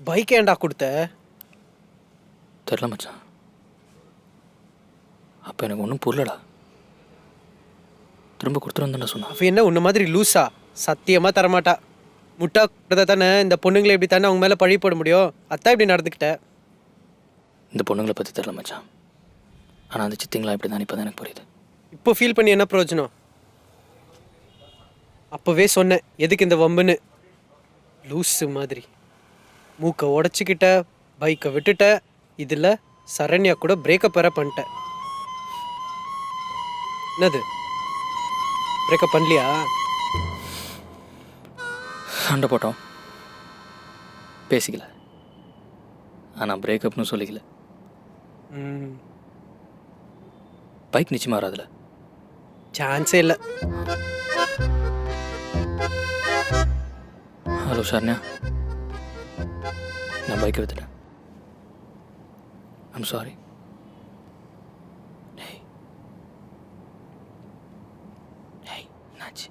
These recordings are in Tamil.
பைக் ஏன்டா கொடுத்த? தெரில மச்சான். அப்போ எனக்கு ஒன்றும் புரியலடா. திரும்ப கொடுத்துருன்னு தானே சொன்னான். அவ என்ன உன்ன மாதிரி லூஸா? சத்தியமாக தரமாட்டா. முட்டா கொடுத்தா தானே இந்த பொண்ணுங்களை எப்படி தானே அவங்க மேலே பழி போட முடியும்? அத்தான் இப்படி நடந்துக்கிட்ட. இந்த பொண்ணுங்களை பற்றி தெரில மச்சான். ஆனால் அந்த சித்திங்களா இப்படி தான் இப்போ தான் எனக்கு புரியுது. இப்போ ஃபீல் பண்ணி என்ன பிரயோஜனம்? அப்போவே சொன்னேன் எதுக்கு இந்த வம்புன்னு. லூஸு மாதிரி மூக்கை உடச்சிக்கிட்ட, பைக்கை விட்டுட்ட. இதில் சரண்யா கூட பிரேக்கப் வேற பண்ணிட்டேன். என்னது பிரேக்கப் பண்ணலையா? சண்டை போட்டோம், பேசிக்கல. ஆனால் பிரேக்கப்னு சொல்லிக்கல. பைக் நிச்சயமாக வராதுல. சான்ஸே இல்லை. ஹலோ சரண்யா, நான் பைக்கை வித்துட்டேன். I'm sorry. என்னாச்சு?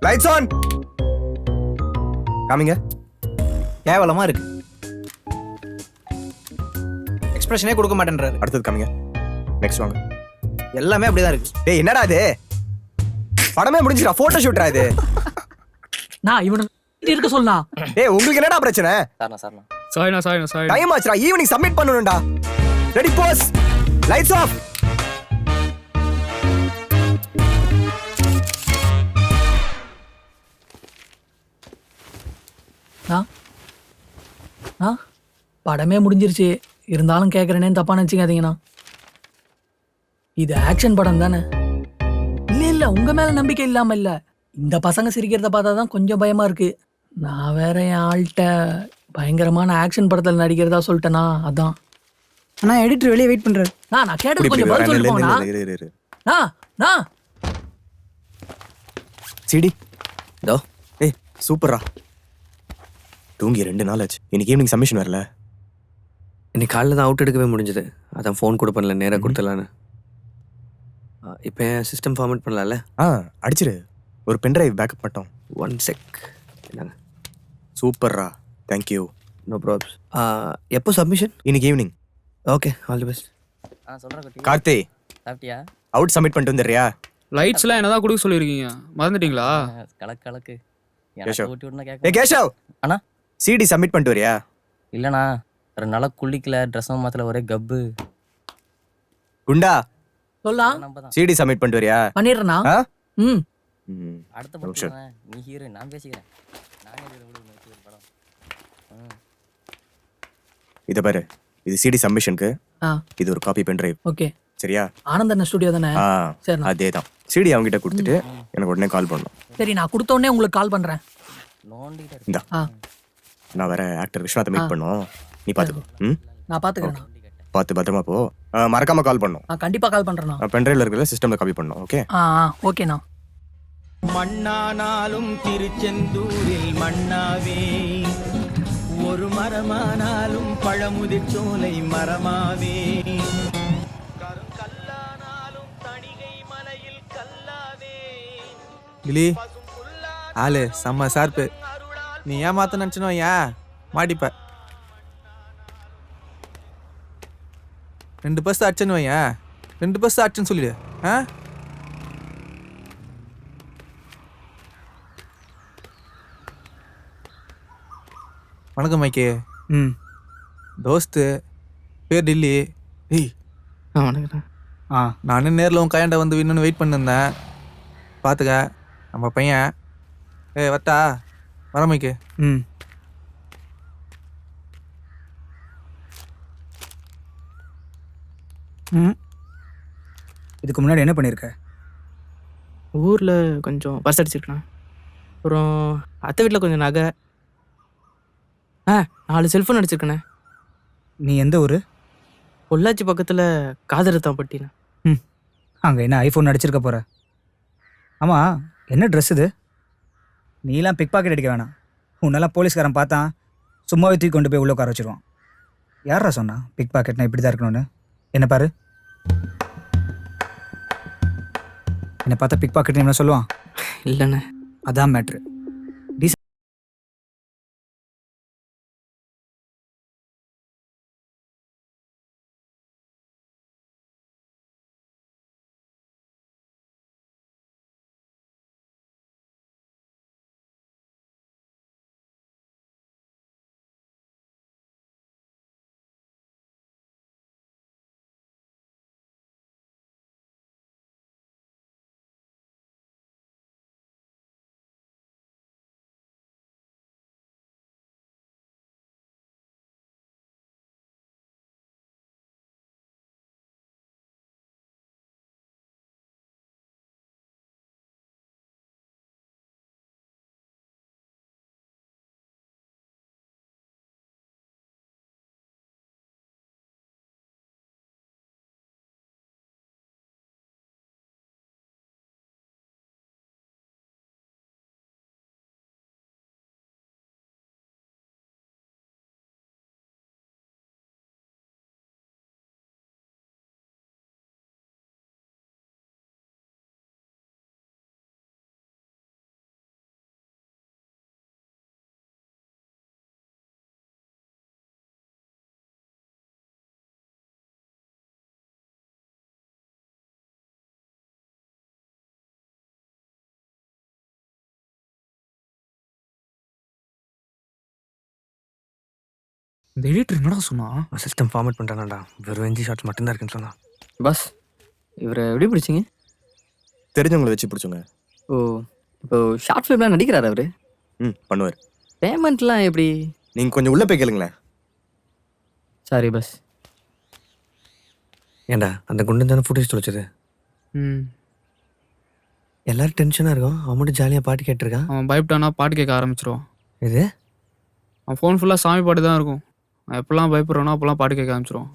Lights on. காமிங்க. கேவலமா இருக்கு. எக்ஸ்பிரஷனே கொடுக்க மாட்டேன்றாரு. அடுத்தது காமிங்க. நெக்ஸ்ட் வாங்க. எல்லாமே அப்படிதான் இருக்கு. டேய் என்னடா இது? படமே முடிஞ்சிரா, போட்டோ ஷூட்ரா இது? நான் இவனு இருக்க சொல்லலாம். டேய் உங்களுக்கு என்னடா பிரச்சனை? சாரிண்ணா. டைம் ஆச்சுடா, ஈவினிங் சப்மிட் பண்ணனும்டா. Ready pose. Lights off. படமே முடிஞ்சிருச்சு, இருந்தாலும் கேட்குறேனேன்னு தப்பா நினச்சிக்காதீங்கண்ணா. இது ஆக்ஷன் படம் தானே? இல்லை உங்க மேல நம்பிக்கை இல்லாம இல்லை, இந்த பசங்க சிரிக்கிறத பார்த்தா தான் கொஞ்சம் பயமா இருக்கு. நான் வேற என் ஆள்கிட்ட பயங்கரமான ஆக்ஷன் படத்தில் நடிக்கிறதா சொல்லிட்டேனா, அதான். அண்ணா எடிட்டர் வெளியே வெயிட் பண்றாரு. நான் கேட்டது கொஞ்சம் பதில் சொல்லி போங்கண்ணா. சிடி. தோ. ஏய் சூப்பர்ரா. தூங்கி 2 நாள் ஆச்சு. இன்னைக்கு ஈவினிங் சப்மிஷன் வரல. இன்னைக்கு காலையில் தான் அவுட் எடுக்கவே முடிஞ்சது. அதான் ஃபோன் கூட பண்ணல, நேராக கொடுத்துடலான்னு. இப்போ என் சிஸ்டம் ஃபார்மேட் பண்ணலாம்ல? அடிச்சிரு. ஒரு பென்ட்ரைவ் பேக்கப் மட்டும். 1 செக். என்னங்க? சூப்பர்ரா, தேங்க்யூ. No problem. எப்போ சப்மிஷன்? இன்னைக்கு evening. Okay, all the best. சொல்கிறேன். கார்த்தி, சாப்பிட்டியா? அவுட் சப்மிட் பண்ணிட்டு வந்துடுறியா? லைட்ஸ்லாம் என்னதான் கொடுக்க சொல்லியிருக்கீங்க, மறந்துட்டீங்களா? கலக்கு கேஷவ். ஊட்டி விட்டுனா ஏ கேட்க. கேஷவ் அண்ணா. சிடி சப்மிட் பண்ணிட்டு வரியா? இல்லைண்ணா, 2 நாளாக குளிக்கல, ட்ரெஸ்ஸும் மாற்றல, ஒரே கப்பு. குண்டா, சொல்லலாம். நம்ம தான் சிடி சப்மிட் பண்ணிட்டு வரியா? பண்ணிடுறேண்ணா. ஆ? ம். அடுத்த நிமிஷம். படம் நீ ஹீரோ, நான் பேசிக்கிறேன். நானே ஹீரோ படம். இத பாரு, இது சிடி சப்மிஷனுக்கு. ஆ. இது ஒரு காப்பி பென்ட்ரைவ். ஓகே. சரியா? ஆனந்தன் ஸ்டுடியோ தானே? சரிண்ணா. அதேதான். சிடி அவங்க கிட்ட கொடுத்துட்டு எனக்கு உடனே கால் பண்ணணும். சரி, நான் கொடுத்த உடனே உங்களுக்கு கால் பண்றேன். நோண்டிட்டு இந்தா, ஆ. நான் வேற ஆக்டர் விஸ்வநாத்தை மீட் பண்ணோம். நீ பாத்துக்கோ. நான் பாத்துக்கிறேண்ணா. பார்த்து பத்திரமா போ. மறக்காம கால் பண்ணும். நான் கண்டிப்பா கால் பண்றேண்ணா. பென்ட்ரைவ்ல இருக்கிற சிஸ்டம்ல காப்பி பண்ணணும். ஓகே? ஓகேண்ணா. மண்ணானாலும் திருச்செந்தூரில் மண்ணாவே, ஒரு மரமானாலும் பழமுதிர் சோலை மரமாவே, கருங்கல்லானாலும் தணிகை மலையில் கல்லாவே. கிளி ஆளு செம்ம சார்பு. நீ ஏமாத்த நினச்சினோ ஏன் மாட்டிப்ப. 2 பஸ் அடிச்சுன்னு வையன். 2 பஸ் அடிச்சுன்னு சொல்லிடு. வணக்கம் மைக்கே. தோஸ்து பேர் டில்லி. ஏய் வணக்கம். நானும் நேரில் உன் கையாண்ட வந்து இன்னொன்று வெயிட் பண்ணிருந்தேன். பார்த்துக்க நம்ம பையன். வட்டா வர மைக்கே. இதுக்கு முன்னாடி என்ன பண்ணியிருக்க? ஊரில் கொஞ்சம் பஸ் அடிச்சிருக்கேன். அப்புறம் அத்தை வீட்டில் கொஞ்சம் நகை. 4 செல்ஃபோன் அடிச்சிருக்கண்ணே. நீ எந்த ஊர்? பொள்ளாச்சி பக்கத்தில் காதரத்தான் பட்டிண்ணே. அங்கே என்ன ஐஃபோன் அடிச்சிருக்க போற? ஆமாம், என்ன ட்ரெஸ் இது? நீலாம் பிக் பாக்கெட் அடிக்க வேணாம். உன்னெல்லாம் போலீஸ்காரன் பார்த்தான் சும்மாவே தூக்கி கொண்டு போய் உள்ள உட்கார வச்சிருவான். யாரா சொன்னா பிக் பாக்கெட்னா இப்படி தான் இருக்கணும்னு? என்ன பாரு, என்னை பார்த்தா பிக் பாக்கெட் என்ன சொல்லுவான்? இல்லைண்ணே. அதான் மேட்ரு. இந்த எடிட்டர் என்னடா சொன்னா? சிஸ்டம் ஃபார்மேட் பண்ணுறானாடா. வெறும் 5 ஷார்ட்ஸ் மட்டும்தான் இருக்குன்னு சொன்னான். பாஸ், இவரை எப்படி பிடிச்சிங்க? தெரிஞ்சவங்களை வச்சு பிடிச்சோங்க. ஓ, இப்போ ஷார்ட் ஃபிலிம்லாம் நடிக்கிறாரு அவர். பண்ணுவார். பேமெண்ட்லாம் எப்படி? நீங்கள் கொஞ்சம் உள்ளே போய் கேளுங்களேன். Sorry boss. ஏண்டா அந்த குண்டன் தானே ஃபுட்டேஜ் தொலைச்சது? எல்லாரும் டென்ஷனாக இருக்கும், அவன் மட்டும் ஜாலியாக பாட்டு கேட்டிருக்கான். அவன் பயப்பட்டானா பாட்டு கேட்க ஆரம்பிச்சிருவான். இது அவன் ஃபோன் ஃபுல்லாக சாமி பாட்டு தான் இருக்கும். அவன் எப்பெல்லாம் பயப்படுறானோ அப்போல்லாம் பாட்டு கேட்க ஆரம்பிச்சிருவான்.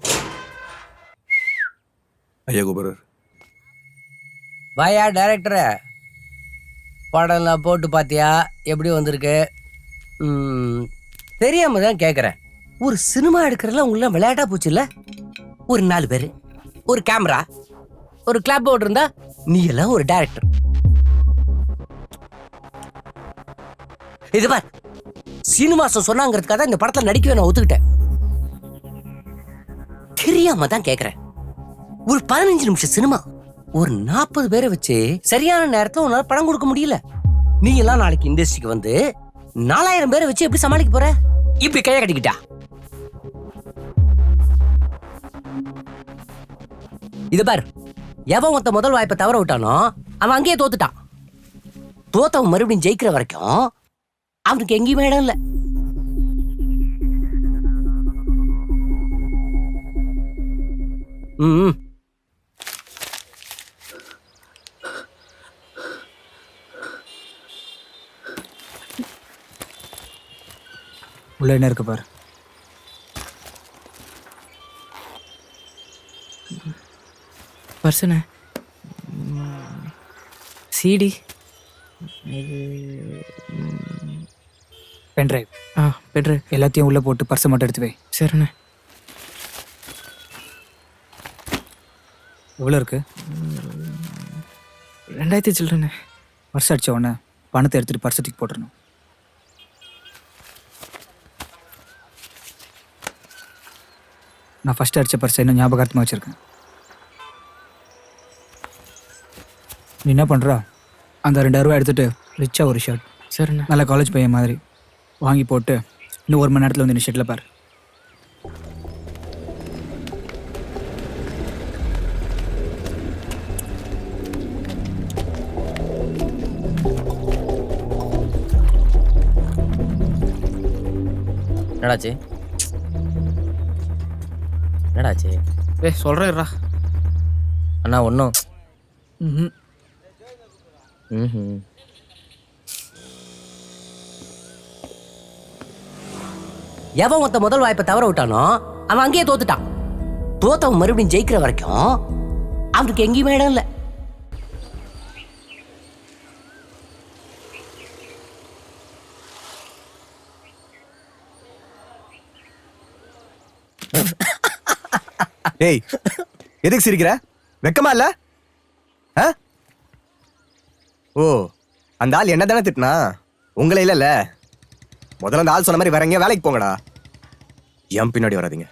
ஐயா குபரர். வாயா டைரக்டரை, படம்லாம் போட்டு பார்த்தியா? எப்படி வந்திருக்கு? தெரியாம தான் கேட்குறேன். ஒரு சினிமா எடுக்கிறதுல உங்களாம் விளையாட்டா போச்சு இல்லை? ஒரு 4 பேர், ஒரு கேமரா, ஒரு கிளாப் போர்டு இருந்தா நீ எல்லாம் ஒரு டைரக்டர். இது பார், சீனிவாசன் சொன்னாங்கிறதுக்காக இந்த படத்துல நடிக்கவே நான் ஒத்துக்கிட்டேன். தெரியாம தான் கேட்குறேன். ஒரு 15 நிமிஷம் சினிமா, ஒரு 40 பேரை வச்சு சரியான நேரத்துல உன்னால படம் கொடுக்க முடியல. நீ எல்லாம் நாளைக்கு இண்டஸ்ட்ரிக்கு வந்து 4000 பேரை வச்சு எப்படி சமாளிக்க போற? இப்படி கைய கட்டிக்கிட்டா? இது பார், எவன் ஒருத்த முதல் வாய்ப்பை தவற விட்டானோ அவன் அங்கேயே தோத்துட்டான். தோத்தவன் மறுபடியும் ஜெயிக்கிற வரைக்கும் அவனுக்கு எங்கேயுமே இடம் இல்லை. உள்ள என்ன இருக்கு பாரு. பர்சனே சிடி, பென்ட்ரைவ். பெட்ரு எல்லாத்தையும் உள்ள போட்டு பர்ஸை மட்டும் எடுத்து வை. சரிண்ணே. எவ்வளோ இருக்கு? 2000 சில்லறண்ணே. பர்ஸ் அடிச்ச உடனே பணத்தை எடுத்துட்டு பர்ஸை தூக்கி போட்டுறணும். நான் ஃபர்ஸ்ட் அடிச்ச பர்ஸை இன்னும் ஞாபகார்த்தமாக வச்சிருக்கேன். நீ என்ன பண்ணுறா, அந்த 2000 ரூபா எடுத்துட்டு ரிச்சாக ஒரு ஷர்ட், சரிண்ணே. நல்ல காலேஜ் பையன் மாதிரி வாங்கி போட்டு இன்னும் 1 மணி நேரத்தில் வந்து இந்த ஷர்ட்டில் பாரு. என்னடாச்சு? என்னடாச்சு? சொல்கிறேன்ரா. அண்ணா ஒன்றும். எவன் ஒருத்த முதல் வாய்ப்பை தவற விட்டானோ அவன் அங்கேயே தோத்துட்டான். தோத்தவன் மறுபடியும் ஜெயிக்கிற வரைக்கும் அவனுக்கு எங்கேயுமே இடம் இல்லை. டேய் எதுக்கு சிரிக்கிற? வெக்கமா இல்ல? ஆ? ஓ, அந்த ஆள் என்ன தானே திட்டினா, உங்களை இல்லைல்ல. முதல்ல அந்த ஆள் சொன்ன மாதிரி வேற எங்கேயா வேலைக்கு போங்கடா. என் பின்னாடி வராதீங்க.